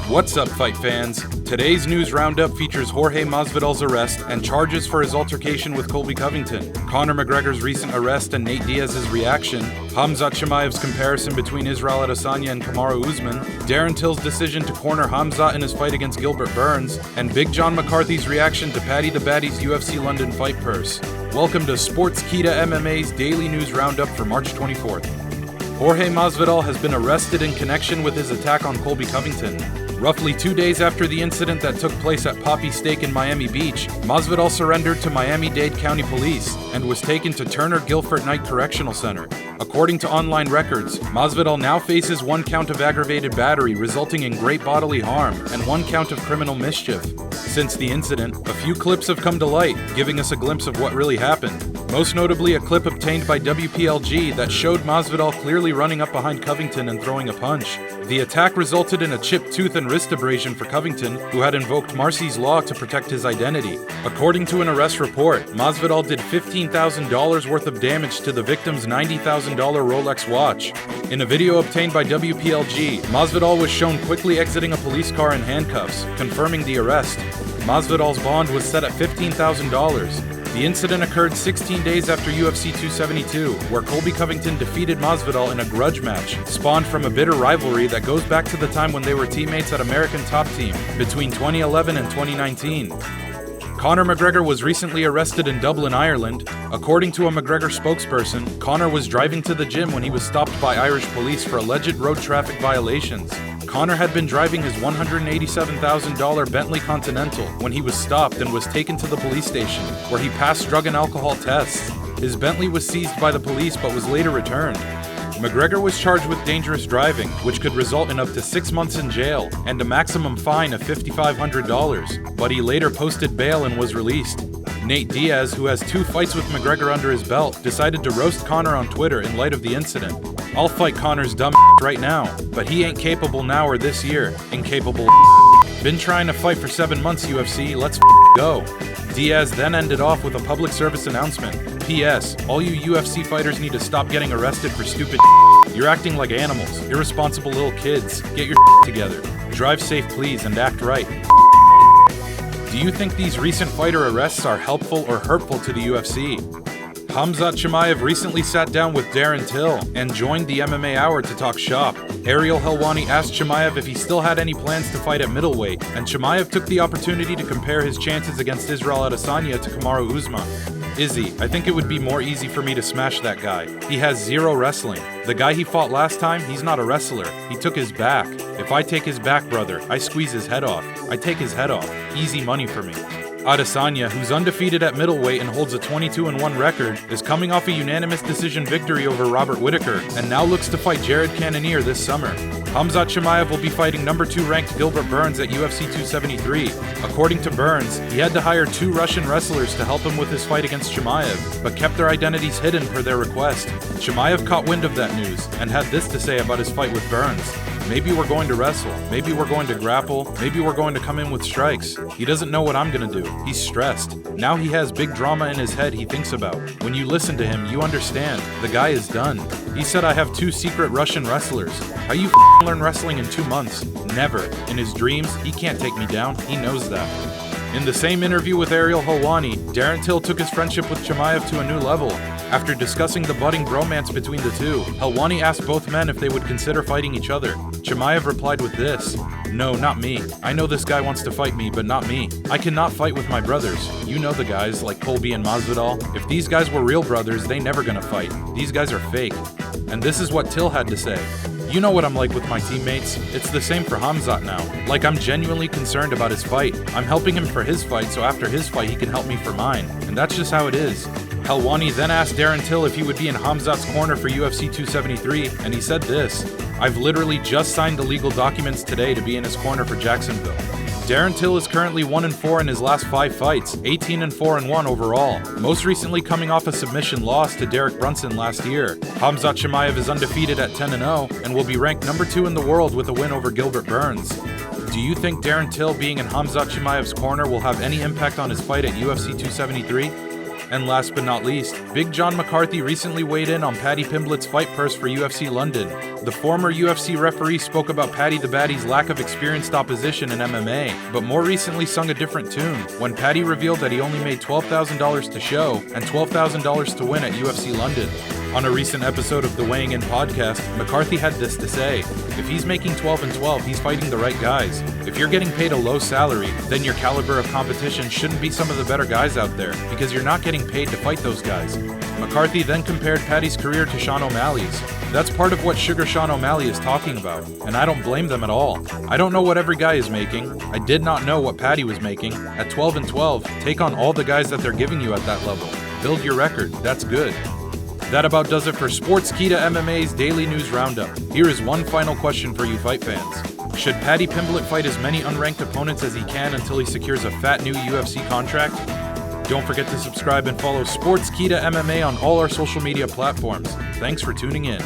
What's up, fight fans? Today's news roundup features Jorge Masvidal's arrest and charges for his altercation with Colby Covington, Conor McGregor's recent arrest and Nate Diaz's reaction, Khamzat Chimaev's comparison between Israel Adesanya and Kamaru Usman, Darren Till's decision to corner Khamzat in his fight against Gilbert Burns, and Big John McCarthy's reaction to Paddy the Baddy's UFC London fight purse. Welcome to Sportskeeda MMA's daily news roundup for March 24th. Jorge Masvidal has been arrested in connection with his attack on Colby Covington. Roughly 2 days after the incident that took place at Poppy Steak in Miami Beach, Masvidal surrendered to Miami-Dade County Police and was taken to Turner Guilford Knight Correctional Center. According to online records, Masvidal now faces 1 count of aggravated battery resulting in great bodily harm and 1 count of criminal mischief. Since the incident, a few clips have come to light, giving us a glimpse of what really happened. Most notably a clip obtained by WPLG that showed Masvidal clearly running up behind Covington and throwing a punch. The attack resulted in a chipped tooth and wrist abrasion for Covington, who had invoked Marcy's Law to protect his identity. According to an arrest report, Masvidal did $15,000 worth of damage to the victim's $90,000 Rolex watch. In a video obtained by WPLG, Masvidal was shown quickly exiting a police car in handcuffs, confirming the arrest. Masvidal's bond was set at $15,000. The incident occurred 16 days after UFC 272, where Colby Covington defeated Masvidal in a grudge match, spawned from a bitter rivalry that goes back to the time when they were teammates at American Top Team, between 2011 and 2019. Conor McGregor was recently arrested in Dublin, Ireland. According to a McGregor spokesperson, Conor was driving to the gym when he was stopped by Irish police for alleged road traffic violations. Conor had been driving his $187,000 Bentley Continental when he was stopped and was taken to the police station, where he passed drug and alcohol tests. His Bentley was seized by the police but was later returned. McGregor was charged with dangerous driving, which could result in up to 6 months in jail and a maximum fine of $5,500, but he later posted bail and was released. Nate Diaz, who has 2 fights with McGregor under his belt, decided to roast Conor on Twitter in light of the incident. "I'll fight Conor's dumb right now, but he ain't capable now or this year. Incapable. Been trying to fight for 7 months, UFC, let's go." Diaz then ended off with a public service announcement. P.S. All you UFC fighters need to stop getting arrested for stupid. You're acting like animals, irresponsible little kids. Get your together. Drive safe please and act right. Do you think these recent fighter arrests are helpful or hurtful to the UFC? Khamzat Chimaev recently sat down with Darren Till and joined the MMA Hour to talk shop. Ariel Helwani asked Chimaev if he still had any plans to fight at middleweight, and Chimaev took the opportunity to compare his chances against Israel Adesanya to Kamaru Usman. "Izzy, I think it would be more easy for me to smash that guy. He has 0 wrestling. The guy he fought last time, he's not a wrestler. He took his back. If I take his back, brother, I squeeze his head off. I take his head off. Easy money for me." Adesanya, who's undefeated at middleweight and holds a 22-1 record, is coming off a unanimous decision victory over Robert Whittaker and now looks to fight Jared Cannonier this summer. Khamzat Chimaev will be fighting number 2 ranked Gilbert Burns at UFC 273. According to Burns, he had to hire 2 Russian wrestlers to help him with his fight against Chimaev, but kept their identities hidden per their request. Chimaev caught wind of that news and had this to say about his fight with Burns. "Maybe we're going to wrestle, maybe we're going to grapple, maybe we're going to come in with strikes. He doesn't know what I'm gonna do. He's stressed. Now he has big drama in his head he thinks about. When you listen to him, you understand. The guy is done. He said I have 2 secret Russian wrestlers. How you learn wrestling in 2 months? Never. In his dreams, he can't take me down. He knows that." In the same interview with Ariel Helwani, Darren Till took his friendship with Chimaev to a new level. After discussing the budding bromance between the two, Helwani asked both men if they would consider fighting each other. Chimaev replied with this: "No, not me. I know this guy wants to fight me, but not me. I cannot fight with my brothers. You know the guys, like Colby and Masvidal. If these guys were real brothers, they never gonna fight. These guys are fake." And this is what Till had to say: "You know what I'm like with my teammates. It's the same for Khamzat now. Like, I'm genuinely concerned about his fight. I'm helping him for his fight, so after his fight he can help me for mine. And that's just how it is." Helwani then asked Darren Till if he would be in Khamzat's corner for UFC 273, and he said this: "I've literally just signed the legal documents today to be in his corner for Jacksonville." Darren Till is currently 1-4 in his last 5 fights, 18-4-1 overall, most recently coming off a submission loss to Derek Brunson last year. Khamzat Chimaev is undefeated at 10-0 and will be ranked number 2 in the world with a win over Gilbert Burns. Do you think Darren Till being in Khamzat Chimaev's corner will have any impact on his fight at UFC 273? And last but not least, Big John McCarthy recently weighed in on Paddy Pimblett's fight purse for UFC London. The former UFC referee spoke about Paddy the Baddy's lack of experienced opposition in MMA, but more recently sung a different tune when Paddy revealed that he only made $12,000 to show and $12,000 to win at UFC London. On a recent episode of the Weighing In podcast, McCarthy had this to say: if he's making 12 and 12, he's fighting the right guys. If you're getting paid a low salary, then your caliber of competition shouldn't be some of the better guys out there, because you're not getting paid to fight those guys. McCarthy then compared Paddy's career to Sean O'Malley's. That's part of what Sugar Sean O'Malley is talking about, and I don't blame them at all. I don't know what every guy is making. I did not know what Paddy was making. At 12 and 12, take on all the guys that they're giving you at that level. Build your record. That's good. That about does it for Sportskeeda MMA's Daily News Roundup. Here is one final question for you fight fans. Should Paddy Pimblett fight as many unranked opponents as he can until he secures a fat new UFC contract? Don't forget to subscribe and follow Sportskeeda MMA on all our social media platforms. Thanks for tuning in.